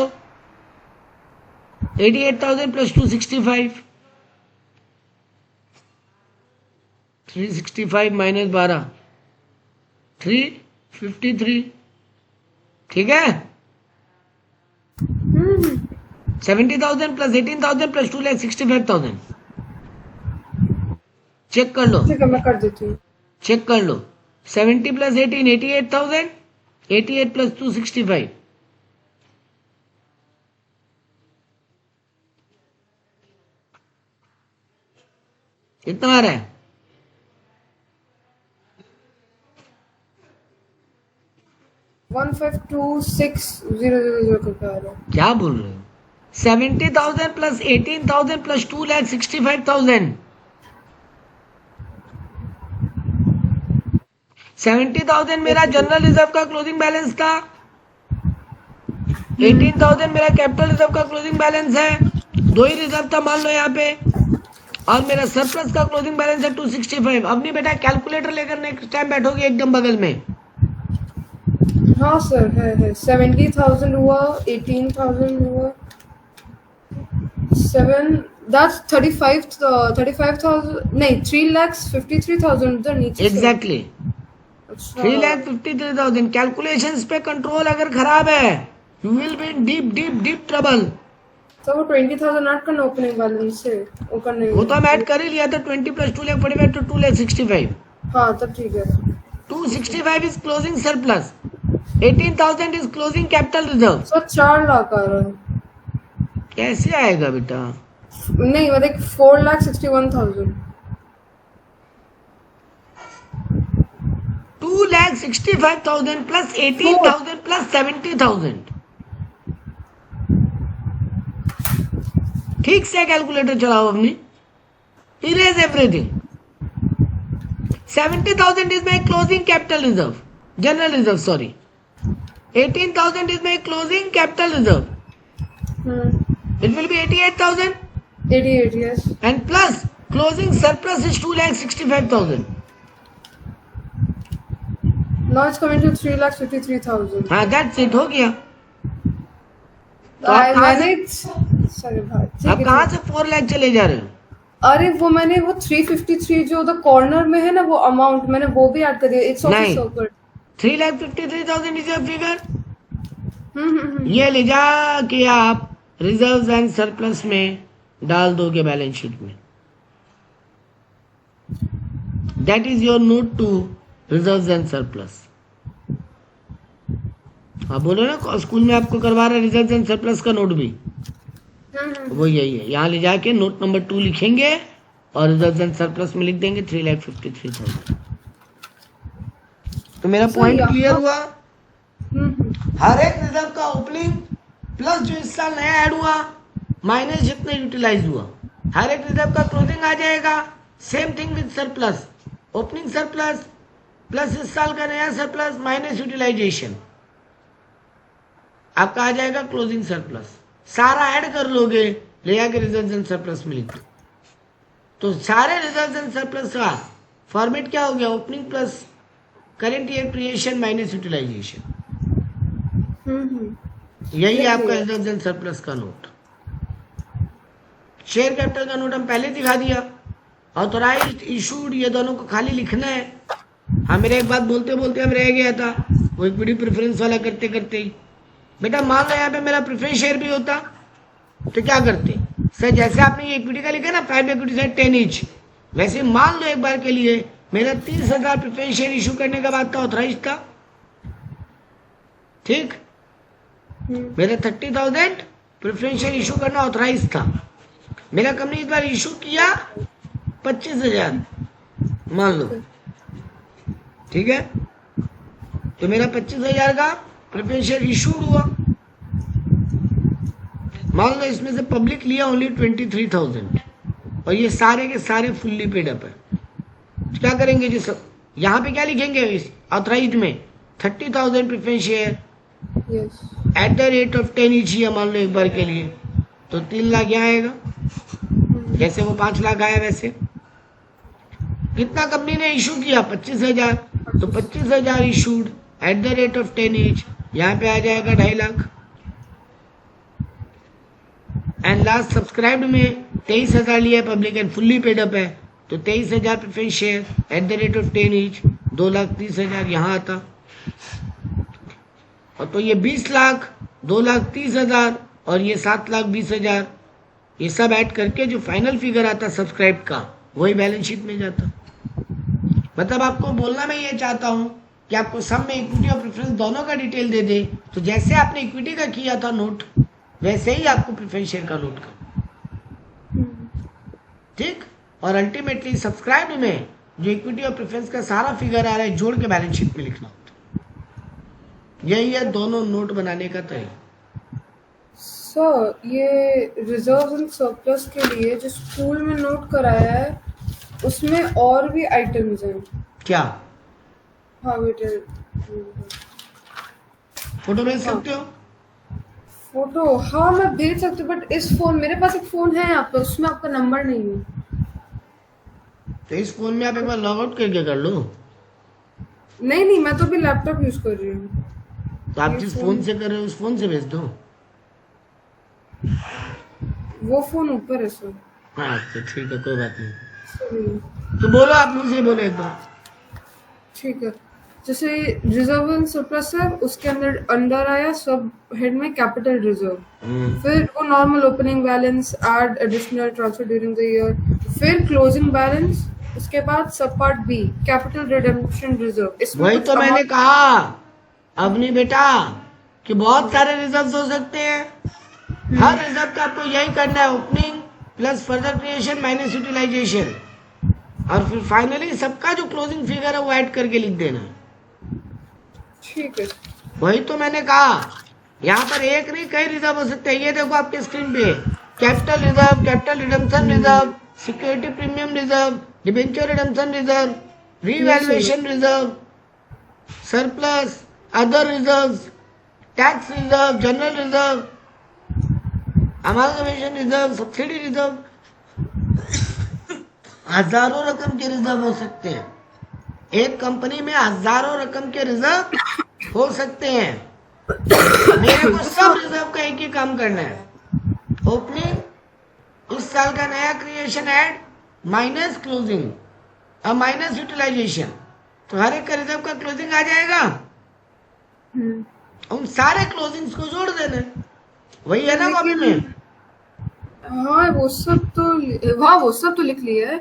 88,000 प्लस 265, 365 माइनस 12, 353। ठीक है? 70,000 प्लस 18,000 प्लस 2,65,000। चेक कर लो, ठीक है मैं कर देती हूँ। चेक कर लो। 70 प्लस 18 88,000, 88 प्लस 265। कितना आ रहा है? 1526,000 करके आ रहा है। क्या बोल रहे हो? 70,000 प्लस 18,000 प्लस 2,65,000। 70,000 मेरा जनरल रिजर्व का क्लोजिंग बैलेंस था, 18,000 मेरा कैपिटल रिजर्व का क्लोजिंग बैलेंस है, दो ही रिजर्व था मान लो यहाँ पे, और मेरा सरप्लस का क्लोजिंग बैलेंस है 265। अब नहीं बेटा कैलकुलेटर लेकर नेक्स्ट टाइम बैठोगे एकदम बगल में। हाँ सर है 70,000 हुआ, 18,000 हुआ, 7 that's 35,000 नहीं 3,53,000 उधर नीचे। एग्जैक्टली 3,53,000। कैलकुलेशंस पे कंट्रोल अगर खराब है you will be in deep deep deep trouble. तो वो 20,000 ऐड करना ओपनिंग बैलेंस से, वो करने वो तो हम ऐड कर ही लिया था। 20 प्लस 2,45 तो 2,65। हाँ तब ठीक है। 265 is closing surplus, 18,000 is closing capital reserve. Sir 4 lakh आ रहा है। कैसे आएगा बेटा? नहीं मतलब 4,61,000। 2,65,000 प्लस 18,000 प्लस 70,000। ठीक से कैलकुलेटर चलाओ अपनी। Erase everything. 70,000 is my closing capital reserve, general reserve, sorry. 18,000 is my closing capital reserve. It will be 88,000. 88 yes. And plus closing surplus is 2,65,000. Now it's coming to 3,53,000. हाँ that's it, हो गया। तो sorry भाई आप कहाँ से 4 लाख चले जा रहे हो? अरे वो मैंने वो 353 जो उधर कॉर्नर में है ना वो अमाउंट मैंने वो भी ऐड कर दिया। इट्स नहीं। Also good. 3,53,000 is your figure. ये ले जा के आप रिजर्व्स एंड सरप्लस में डाल दोगे बैलेंस शीट में। That is your note to reserves and surplus. आप बोलो ना स्कूल में आपको करवा रहा है रिजर्व्स एंड सरप्लस का नोट भी, वो यही है। यहाँ ले जाके नोट नंबर 2 लिखेंगे और रिजर्व्स एंड सरप्लस में लिख देंगे 3,53,000। तो मेरा पॉइंट क्लियर हुआ। हर एक रिजर्व का ओपनिंग प्लस जो इस साल नया ऐड हुआ माइनस जितना यूटिलाइज हुआ, हर एक रिजर्व का क्लोजिंग आ जाएगा। Same thing with surplus, opening surplus plus इस साल का नया सरप्लस माइनस यूटिलाइजेशन, आपका आ जाएगा क्लोजिंग सरप्लस। सारा ऐड कर लोगे, ले जाके रिजर्व्स एंड सरप्लस में लिख दो। तो सारे रिजर्व्स एंड सरप्लस का फॉर्मेट क्या हो गया? Opening plus current year creation minus utilisation. यही है आपका रिजर्व्स एंड सरप्लस का नोट। शेयर कैपिटल का नोट हम पहले दिखा दिया। ऑथराइज्ड, इशूड, ये दोनों को खाली लिखना है। हाँ मेरे एक बात बोलते बोलते हम रह गया था, वो इक्विटी प्रेफरेंस वाला करते करते ही। बेटा मान लो यहाँ पे मेरा प्रेफरेंस शेयर भी होता तो क्या करते सर? जैसे आपने ये इक्विटी का लिखा ना 5 इक्विटी साइड 10 ईच, वैसे मान लो एक बार के लिए मेरा 30,000 प्रेफरेंस शेयर इशू करने का बाद था, ऑथराइज था, ठीक। मेरा 30,000 प्रेफरेंस शेयर इशू करना ऑथराइज था। मेरा कंपनी इस बार इशू किया 25,000 मान लो, ठीक है। तो मेरा 25,000 का प्रेफरेंस शेयर इशूड हुआ। मान लो इसमें से पब्लिक लिया ओनली 23,000 और ये सारे के सारे फुल्ली पेड अप है। तो क्या करेंगे जी सब? यहाँ पे क्या लिखेंगे इस ऑथराइज्ड में? 30,000 preference share eight the rate of 10 each है मान लो एक बार के लिए, तो 3 लाख यहाँ आएगा। जैसे वो 5 लाख आया वैसे कितना कंपनी ने इशू किया? 25,000। तो 25,000 issued at the rate of 10 each, यहाँ पे आ जाएगा 2.5 लाख। एंड लास्ट सब्सक्राइब्ड में 23,000 लिया है public and fully paid up है, तो 23,000 preference share eight the rate of 10 each, 2,30,000 यहाँ आता। और तो ये 20 लाख, 2,30,000 और ये 7,20,000, ये सब ऐड करके जो फाइनल फिगर आता सब्सक्राइब का वही बैलेंस शीट में जाता। मतलब आपको बोलना मैं ये चाहता हूँ कि आपको सब में इक्विटी और प्रेफरेंस दोनों का डिटेल दे दे, तो जैसे आपने इक्विटी का किया था नोट वैसे ही आपको प्रेफरेंस शेयर का नोट करना, ठीक। और अल्टीमेटली सब्सक्राइब में जो इक्विटी और प्रेफरेंस का सारा फिगर आ रहा है जोड़ के बैलेंस शीट में लिखना होता। यही है दोनों नोट बनाने का तरीका। सर ये रिजर्व एंड सरप्लस के लिए जो स्कूल में नोट कराया है उसमें और भी आइटम्स हैं। क्या हाँ बेटा, फोटो भेज सकते हो? फोटो हाँ मैं भेज सकती हूँ, बट इस फोन, मेरे पास एक फोन है यहाँ पे, उसमें आपका नंबर नहीं है। तो इस फोन में आप एक बार लॉग आउट करके कर लो। नहीं नहीं, मैं तो अभी लैपटॉप यूज कर रही हूँ। तो आप ये जिस फोन- फोन से कर रहे हो उस फोन से भेज दो। वो फोन ऊपर है सर। हाँ तो ठीक है, कोई बात नहीं। सॉरी। तो बोलो, आप मुझसे बोलो एक बार। ठीक है, जैसे रिजर्व एंड सरप्लस है, उसके अंदर अंडर आया सब हेड में कैपिटल रिजर्व, फिर वो normal opening balance, add additional transfer during the year, फिर क्लोजिंग बैलेंस, उसके बाद सब part B capital redemption reserve. इसमें वही कुछ तो मैंने amount- कहा अवनी बेटा कि बहुत सारे रिजर्व हो सकते हैं। हर रिजर्व का आपको यही करना है, opening plus further creation minus utilisation, और फिर फाइनली सबका जो क्लोजिंग फिगर है वो ऐड करके लिख देना है। ठीक है। वही तो मैंने कहा, यहाँ पर एक नहीं कई रिजर्व हो सकते हैं। ये देखो आपके स्क्रीन पे, capital reserve, capital redemption reserve, security premium reserve, debenture redemption reserve, revaluation reserve, surplus, other reserve, tax reserve, general reserve, amalgamation reserve, subsidy reserve. हजारों रकम के रिजर्व हो सकते हैं। एक कंपनी में हजारों रकम के रिजर्व हो सकते हैं। मेरे को सब रिजर्व का एक ही काम करना है, ओपनिंग, उस साल का नया क्रिएशन ऐड, माइनस क्लोजिंग और माइनस यूटिलाइजेशन। तो हर एक का रिजर्व का क्लोजिंग आ जाएगा, उन सारे क्लोजिंग्स को जोड़ देना। वही है ना कॉपी में? हाँ वो सब तो, हाँ वो सब तो लिख लिया है,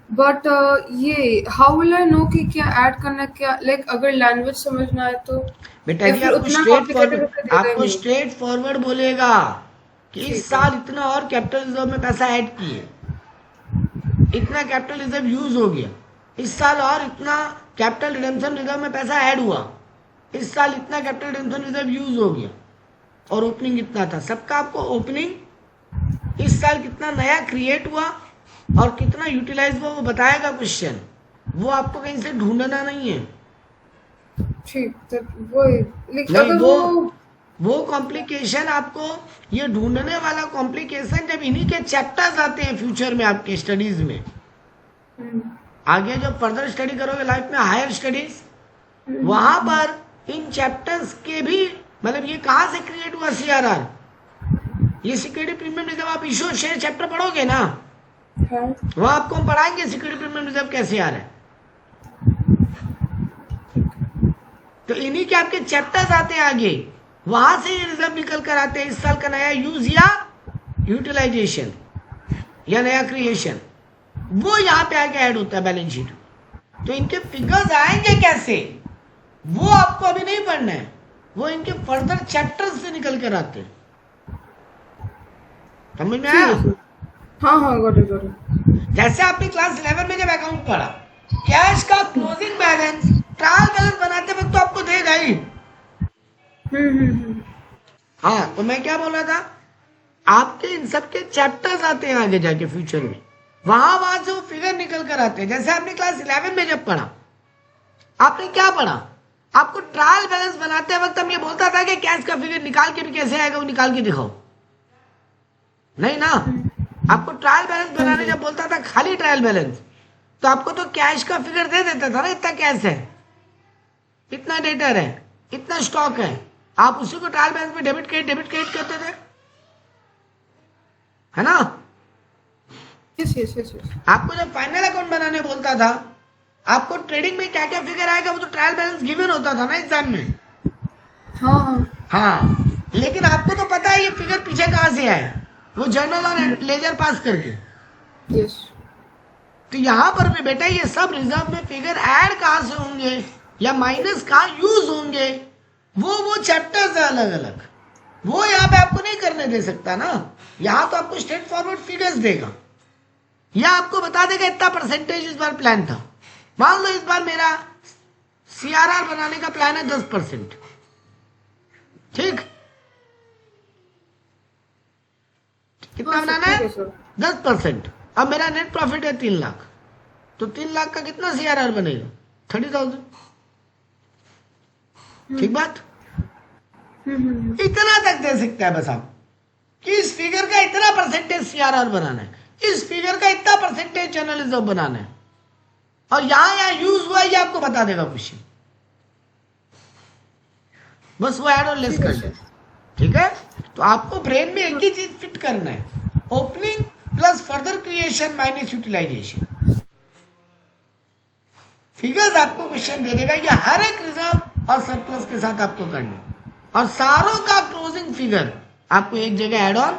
बट ये हाउ विल आई नो कि क्या ऐड करना है, क्या लाइक अगर लैंग्वेज समझना है तो बेटा या जी फिर आपको उतना स्ट्रेट complicated फॉरवर्ड, होकर दे आपको देंगे? स्ट्रेट फॉरवर्ड बोलेगा कि ठीक है। इस साल इतना और कैपिटल रिजर्व में पैसा ऐड किए, इतना कैपिटल रिजर्व यूज हो गया, इस साल और इतना कैपिटल रिडेम्पशन रिजर्व में पैसा ऐड हुआ, इस साल इतना कैपिटल रिडेम्पशन रिजर्व यूज हो गया, और ओपनिंग इतना था। सबका आपको ओपनिंग, इस साल कितना नया क्रिएट हुआ और कितना यूटिलाइज हुआ वो बताएगा क्वेश्चन। वो आपको कहीं से ढूंढना नहीं है। ठीक, तो वो लाइक नहीं, अगर वो कॉम्प्लिकेशन आपको, ये ढूंढने वाला कॉम्प्लिकेशन जब इन्हीं के चैप्टर्स आते हैं फ्यूचर में आपके स्टडीज में, आगे जब फर्दर स्टडी करोगे लाइफ में, हायर स्टडीज, वहां पर इन चैप्टर्स के भी, मतलब ये कहाँ से क्रिएट हुआ सीआरआर, ये सिक्योरिटी प्रीमियम रिजर्व, आप इशू शेयर चैप्टर पढ़ोगे ना, हाँ, वहां आपको हम पढ़ाएंगे सिक्योरिटी प्रीमियम रिजर्व कैसे आ रहा है। तो इन्हीं के आपके चैप्टर्स आते हैं आगे, वहां से ये रिजर्व निकल कर आते हैं, इस साल का नया यूज या यूटिलाइजेशन या नया क्रिएशन, वो यहाँ पे आके ऐड होता है बैलेंस शीट। तो इनके फिगर्स आएंगे कैसे, वो आपको अभी नहीं पढ़ना है, वो इनके फर्दर चैप्टर्स से निकल कर आते हैं। समझ में आया? हाँ हाँ गॉट इट। जैसे आपने क्लास 11 में जब अकाउंट पढ़ा, कैश का क्लोजिंग बैलेंस ट्रायल बैलेंस बनाते वक्त तो आपको देगा ही। हाँ, तो मैं क्या बोल रहा था, आपके इन सब के चैप्टर्स आते हैं आगे जाके फ्यूचर में, वहां से वो फिगर निकल कर आते हैं। जैसे आपने क्लास 11 में जब पढ़ा, आपने क्या पढ़ा, आपको ट्रायल बैलेंस बनाते वक्त हम ये बोलता था कि कैश का फिगर निकाल के भी कैसे आएगा वो निकाल के दिखाओ, नहीं ना। आपको ट्रायल बैलेंस बनाने जब बोलता था खाली ट्रायल बैलेंस, तो आपको तो कैश का फिगर दे देता था ना, इतना कैश है, इतना डेटर है, इतना स्टॉक है, आप उसी को ट्रायल बैलेंस में डेबिट क्रेडिट करते थे, है ना। यस। आपको जब फाइनल अकाउंट बनाने बोलता था, आपको ट्रेडिंग में क्या क्या फिगर आएगा वो तो ट्रायल बैलेंस गिवन होता था ना एग्जाम में। हाँ, लेकिन आपको तो पता है ये फिगर पीछे कहां से आए, वो जर्नल और लेजर पास करके। यस। तो यहाँ पर भी बेटा ये सब रिजर्व में फिगर ऐड कहाँ से होंगे या माइनस कहाँ यूज होंगे, वो चैप्टर्स है अलग अलग, वो यहाँ पे आपको नहीं करने दे सकता ना। यहाँ तो आपको स्ट्रेट फॉरवर्ड फिगर्स देगा, या आपको बता देगा इतना परसेंटेज इस बार प्लान था। मान लो इस बार मेरा सीआरआर बनाने का प्लान है 10%, ठीक, कितना हाँ, बनाना ठीक है? है सर। 10%। अब मेरा नेट प्रॉफिट है 3 लाख, तो 3 लाख का कितना CRR बनेगा? 30,000। ठीक बात? इतना तक दे सकता है बस आप कि इस फिगर का इतना परसेंटेज CRR बनाना है, इस फिगर का इतना परसेंटेज जनरल रिजर्व बनाना है, और यहां यूज हुआ ये आपको बता देगा क्वेश्चन, बस वो ऐड और लेस कर दे। ठीक है, तो आपको ब्रेन में एक ही चीज फिट करना है, opening plus further creation minus utilisation. Figures आपको क्वेश्चन दे देगा, ये हर एक रिजर्व और सरप्लस के साथ आपको करना है, और सारों का क्लोजिंग फिगर आपको एक जगह ऐड ऑन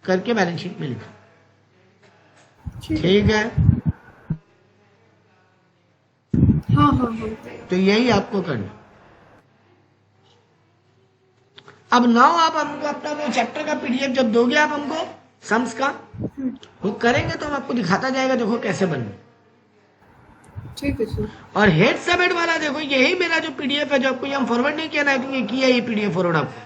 करके बैलेंस शीट में लिखा। ठीक है, हाँ। तो यही आपको करना। अब नाउ आप हमको अपना वो चैप्टर का PDF जब दोगे आप हमको सम्स का, वो करेंगे तो हम आपको दिखाता जाएगा, देखो कैसे बनना। ठीक है सर। और हेड सबहेड वाला देखो, यही मेरा जो PDF है, जो आपको हम फॉरवर्ड नहीं किया ना, आई थिंक ये किया ये PDF फॉरवर्ड आपको।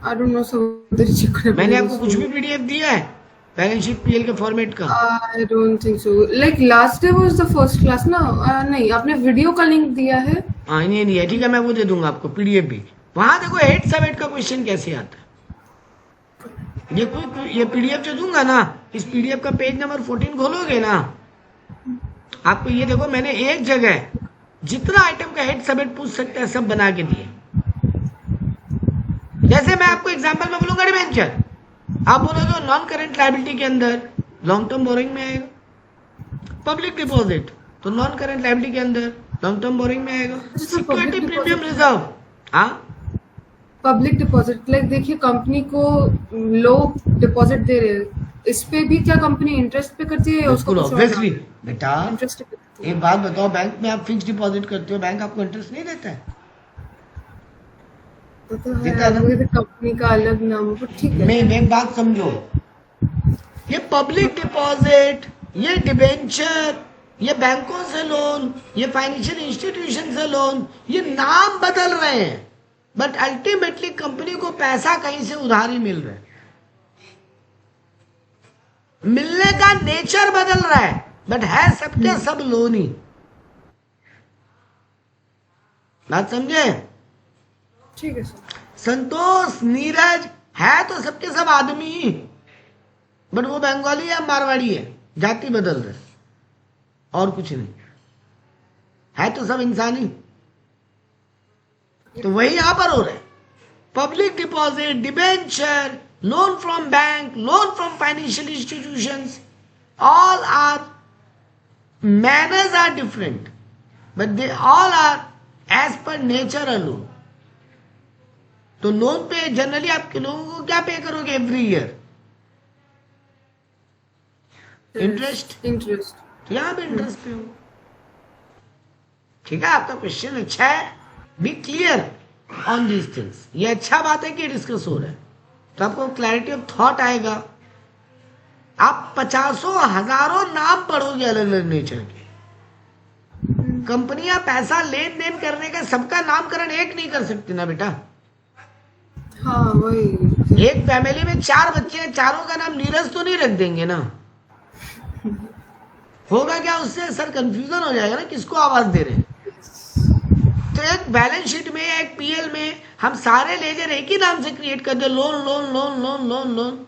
आई डोंट नो सर, मैंने आपको कुछ भी PDF दिया है बैलेंस शीट PL के फॉर्मेट का? I don't think so. Like last day was the first class ना? नहीं, आपने वीडियो का लिंक दिया है। हाँ, नहीं है, ठीक है, मैं वो दे दूंगा आपको PDF भी। वहां देखो हेड सबहेड का क्वेश्चन कैसे आता है। ये PDF जो दूंगा ना, इस PDF का पेज नंबर 14 खोलोगे ना, आपको ये देखो मैंने एक जगह जितना आइटम का हेड सबहेड पूछ सकते हैं सब बना के दिए। जैसे मैं आपको एग्जांपल में बोलूंगा डिबेंचर, आप बोलोगे नॉन करेंट लायबिलिटी के अंदर लॉन्ग टर्म बोरिंग में आएगा। पब्लिक डिपॉजिट तो नॉन करेंट लायबिलिटी के अंदर लॉन्ग टर्म बोरिंग में आएगा। सिक्योरिटी प्रीमियम रिजर्व, हाँ, पब्लिक डिपॉजिट, लाइक देखिए कंपनी को लोग डिपॉजिट दे रहे हैं, इस पे भी क्या कंपनी इंटरेस्ट पे करती है? उसको ऑब्वियसली बेटा, इंटरेस्ट पे करती है। एक बात बताओ, बैंक में आप फिक्स डिपॉजिट करते हो, बैंक आपको इंटरेस्ट नहीं देता है? तो देता है ना? है कंपनी का अलग नाम, पर ठीक है। मैं एक बात समझो, ये पब्लिक डिपॉजिट, ये डिबेंचर, ये बैंकों से लोन, ये फाइनेंशियल इंस्टीट्यूशन से लोन, ये नाम बदल रहे हैं, बट अल्टीमेटली कंपनी को पैसा कहीं से उधार ही मिल रहा है। मिलने का नेचर बदल रहा है, बट है सबके सब लोन ही। बात समझे? ठीक है सर। संतोष, नीरज, है तो सबके सब आदमी ही, बट वो बंगाली या मारवाड़ी है, जाति बदल रहे, और कुछ नहीं, है तो सब इंसान ही। तो वही यहां पर हो रहा है। Public deposit, debenture, loan from bank, loan from financial institutions, all are manners are different, but they all are as per nature a loan. तो लोन पे जनरली आपके लोगों को क्या पे करोगे एवरी ईयर? इंटरेस्ट। तो यहां पे इंटरेस्ट पे हो। ठीक है, आपका क्वेश्चन अच्छा है, be clear on these things. ये अच्छा बात है कि डिस्कस हो रहा है, तो आपको क्लैरिटी ऑफ थॉट आएगा। आप 50 हजारों नाम पढ़ोगे अलग अलग नेचर के। कंपनियां पैसा लेन देन करने का सबका नामकरण एक नहीं कर सकती ना बेटा। हाँ वही, एक फैमिली में 4 बच्चे हैं, चारों का नाम नीरज तो नहीं रख देंगे ना। होगा क्या उससे? सर कंफ्यूजन हो जाएगा ना, किसको आवाज दे रहे हैं। तो एक बैलेंस शीट में या एक PL में हम सारे लेजर एक ही नाम से क्रिएट कर दे, loan loan loan loan loan loan,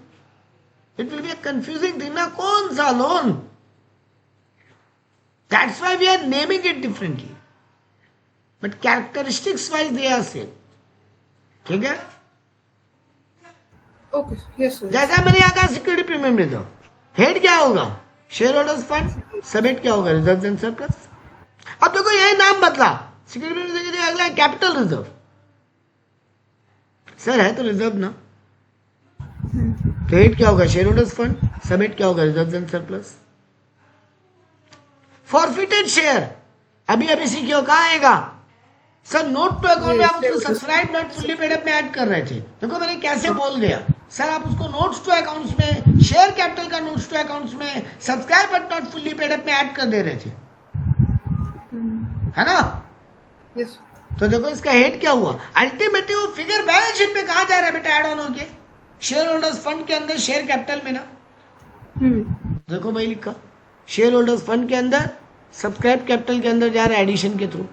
it will be a confusing thing ना, कौन सा loan. That's why we are naming it differently, but characteristics wise they are same. ठीक है, ओके, यस सर। जैसा मैंने यहाँ कहा सिक्योरिटी प्रीमियम रिजर्व, हेड क्या होगा? शेयर होल्डर्स फंड, सब हेड क्या होगा? Reserve and surplus. अब देखो यही नाम बदला, सिक्योरिटी रिजर्व की जगह अगला है कैपिटल रिजर्व। सर है तो रिजर्व ना, तो हेड क्या होगा? शेयर होल्डर्स फंड, सब हेड क्या होगा? Reserve and surplus. Forfeited share अभी अभी सीखियो, कहाँ आएगा? सर नोट टू अकाउंट में आप उसको subscribe not fully paid up में ऐड कर रहे थे, देखो मैंने कैसे बोल दिया। सर आप उसको नोट्स टू अकाउंट्स में, शेयर कैपिटल का नोट्स टू अकाउंट्स में, subscribe but not fully paid up में ऐड कर दे रहे थे, है ना? यस। तो देखो इसका हेड क्या हुआ, अल्टीमेटली वो फिगर बैलेंस शीट में कहा जा रहा है बेटा, ऐड ऑन होके शेयर होल्डर्स फंड के अंदर, शेयर कैपिटल में ना। देखो भाई लिखा, शेयर होल्डर्स फंड के अंदर, सब्सक्राइब कैपिटल के अंदर जा रहा है एडिशन के थ्रू।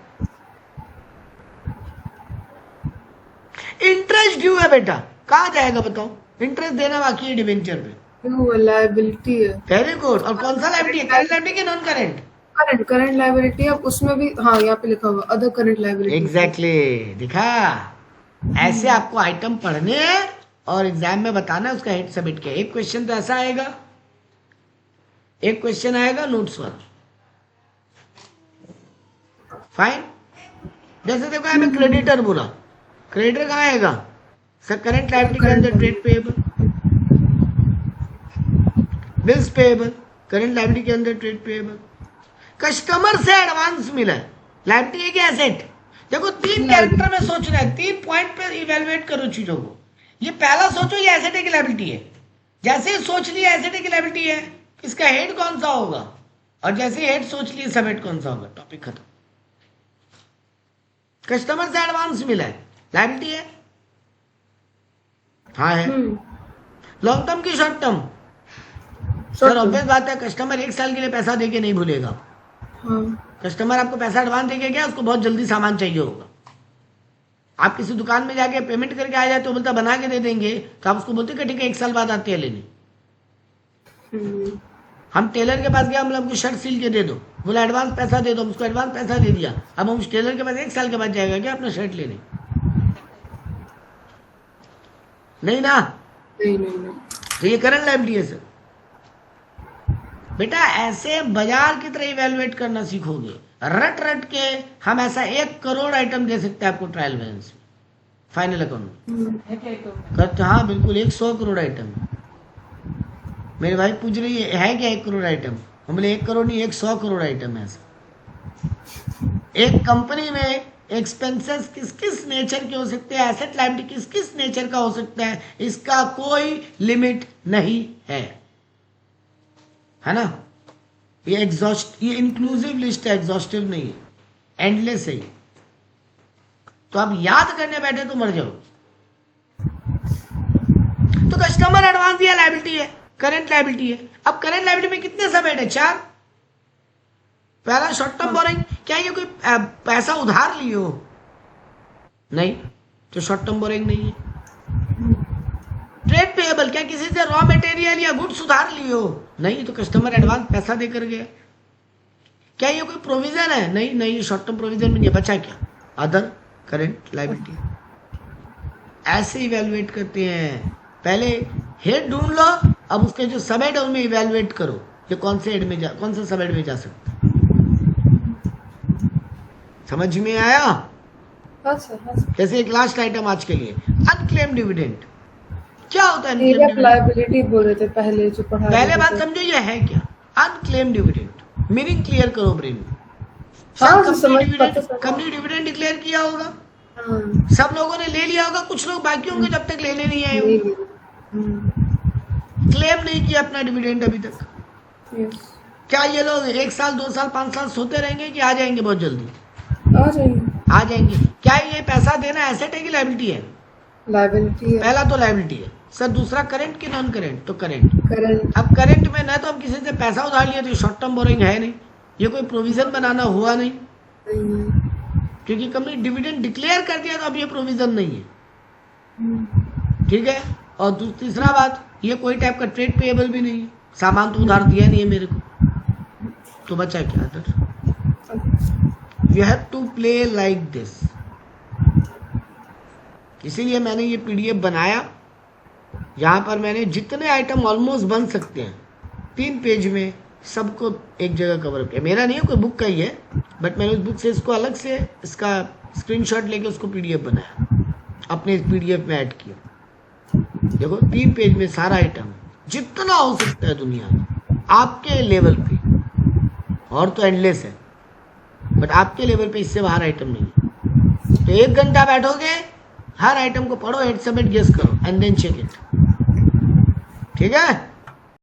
इंटरेस्ट ड्यू है बेटा, कहा जाएगा बताओ, इंटरेस्ट देना बाकी है डिवेंचर पे, वो लायबिलिटी है। Very good. और कौन सा लायबिलिटी है, करंट लायबिलिटी के नॉन करंट? Current liability. अब उसमें भी हाँ यहाँ पे लिखा हुआ अदर करंट लायबिलिटी। एग्जैक्टली, दिखा, ऐसे आपको आइटम पढ़ने हैं और एग्जाम में बताना है, उसका हेड सबमिट किया। एक क्वेश्चन तो ऐसा आएगा, एक क्वेश्चन आएगा नोट्स वाला, फाइन। जैसे देखो हमें क्रेडिटर बोला, क्रेडिटर कहाँ आएगा सर, करंट लायबिलिटी के अंदर trade payable, bills payable, current liability के अंदर ट्रेड पेएबल। कस्टमर से एडवांस मिला है, लायबिलिटी है कि एसेट? देखो 3 कैरेक्टर में सोचना है, 3 पॉइंट पे इवेलुएट करो चीजों को। ये पहला सोचो ये एसेट है कि लायबिलिटी है, जैसे ही सोच लिया एसेट है कि लायबिलिटी है, इसका हेड कौन सा होगा, और जैसे ही हेड सोच लिया सब हेड कौन सा होगा, टॉपिक खत्म। कस्टमर से एडवांस मिला है, लायबिलिटी है, हाँ है। लॉन्ग टर्म की शॉर्ट टर्म? सर ऑब्वियस बात है, कस्टमर 1 साल के लिए पैसा देके नहीं भूलेगा। कस्टमर आपको पैसा एडवांस देके गया, उसको बहुत जल्दी सामान चाहिए होगा। आप किसी दुकान में जाके पेमेंट करके आ जाए तो बोलता बना के दे देंगे, तो आप उसको बोलते कि ठीक है 1 साल बाद आते हैं लेने। हम टेलर के पास गया, हम हमको शर्ट सिल के दे दो, बोला एडवांस पैसा दे दो, हम उसको एडवांस पैसा दे दिया। अब हम उस टेलर के पास 1 साल के बाद जाएगा क्या अपना शर्ट लेने? नहीं ना, नहीं। तो ये करंट लायबिलिटी है सर। बेटा ऐसे बाजार की तरह इवेलुएट करना सीखोगे, रट रट के हम ऐसा 1 करोड़ आइटम दे सकते हैं आपको ट्रायल बैलेंस में, फाइनल अकाउंट में। हाँ बिल्कुल, 100 करोड़ आइटम। मेरे भाई पूछ रही है क्या 1 करोड़ आइटम? हम बोले 1 करोड़ नहीं, 100 करोड़ आइटम है ऐसा। एक कंपनी में एक्सपेंसेस किस किस नेचर के हो सकते हैं, एसेट लायबिलिटी किस किस नेचर का हो सकता है, इसका कोई लिमिट नहीं है ना। ये इंक्लूसिव लिस्ट है, एग्जॉस्टिव नहीं है, एंडलेस है। तो आप याद करने बैठे तो मर जाओ। तो कस्टमर एडवांस या लायबिलिटी है, करंट लायबिलिटी है। अब करंट लायबिलिटी में कितने सब हेड है? 4। पहला शॉर्ट टर्म बोरिंग, क्या ये कोई पैसा उधार लिए हो? नहीं, तो शॉर्ट टर्म बोरिंग नहीं है। ट्रेड पेएबल, क्या किसी से रॉ मटेरियल या गुड्स उधार लिए हो? नहीं, तो कस्टमर एडवांस पैसा देकर गया। क्या ये कोई प्रोविजन है? नहीं, ये शॉर्ट टर्म प्रोविजन में नहीं है। बचा क्या? Other current liability. ऐसे इवेलुएट करते हैं, पहले हेड ढूंढ लो, अब उसके जो सब हेड है उनमें इवेलुएट करो, ये कौन से हेड में कौन सा सब हेड में जा सकता है। समझ में आया? जैसे एक लास्ट आइटम आज के लिए, अनक्लेम डिविडेंड। क्या होता है अनक्लेम लायबिलिटी? बोल रहे थे पहले जो पढ़ा, पहले बात समझो ये है क्या अनक्लेम डिविडेंड। मीनिंग क्लियर करो ब्रेन में। कंपनी डिविडेंड डिक्लेयर किया होगा, सब लोगों ने ले लिया होगा, कुछ लोग बाकी होंगे जब तक लेने नहीं आए होंगे। क्लेम नहीं किया अपना डिविडेंड अभी तक। क्या ये लोग 1 साल 2 साल 5 साल सोते रहेंगे कि आ जाएंगे बहुत जल्दी? आ जाएंगे। क्या ये पैसा देना एसेट है कि लायबिलिटी है? लायबिलिटी है। पहला तो लायबिलिटी है सर, दूसरा करंट की नॉन करंट? तो करंट। अब करंट में ना तो हम किसी से पैसा उधार लिए, तो शॉर्ट टर्म बोरिंग है नहीं, ये कोई प्रोविजन बनाना हुआ नहीं, क्योंकि कंपनी डिविडेंड डिक्लेयर कर दिया तो अब ये प्रोविजन नहीं है। ठीक है। और तीसरा बात, ये कोई टाइप का ट्रेड पेएबल भी नहीं है, सामान तो उधार दिया नहीं है मेरे को, तो बचा क्या? You have to play like this. इसीलिए मैंने ये पीडीएफ बनाया, यहाँ पर मैंने जितने आइटम ऑलमोस्ट बन सकते हैं 3 पेज में सबको एक जगह कवर किया। मेरा नहीं है, कोई बुक का ही है, बट मैंने उस बुक से इसको अलग से इसका स्क्रीनशॉट लेके उसको पीडीएफ बनाया, अपने पीडीएफ में ऐड किया। देखो 3 पेज में सारा आइटम जितना हो सकता है दुनिया में आपके लेवल पे, और तो एंडलेस है, बट आपके लेवल पे इससे बाहर आइटम नहीं है। तो 1 घंटा बैठोगे, हर आइटम को पढ़ो, हेड सबमिट गेस करो, एंड देन चेक इट। ठीक है।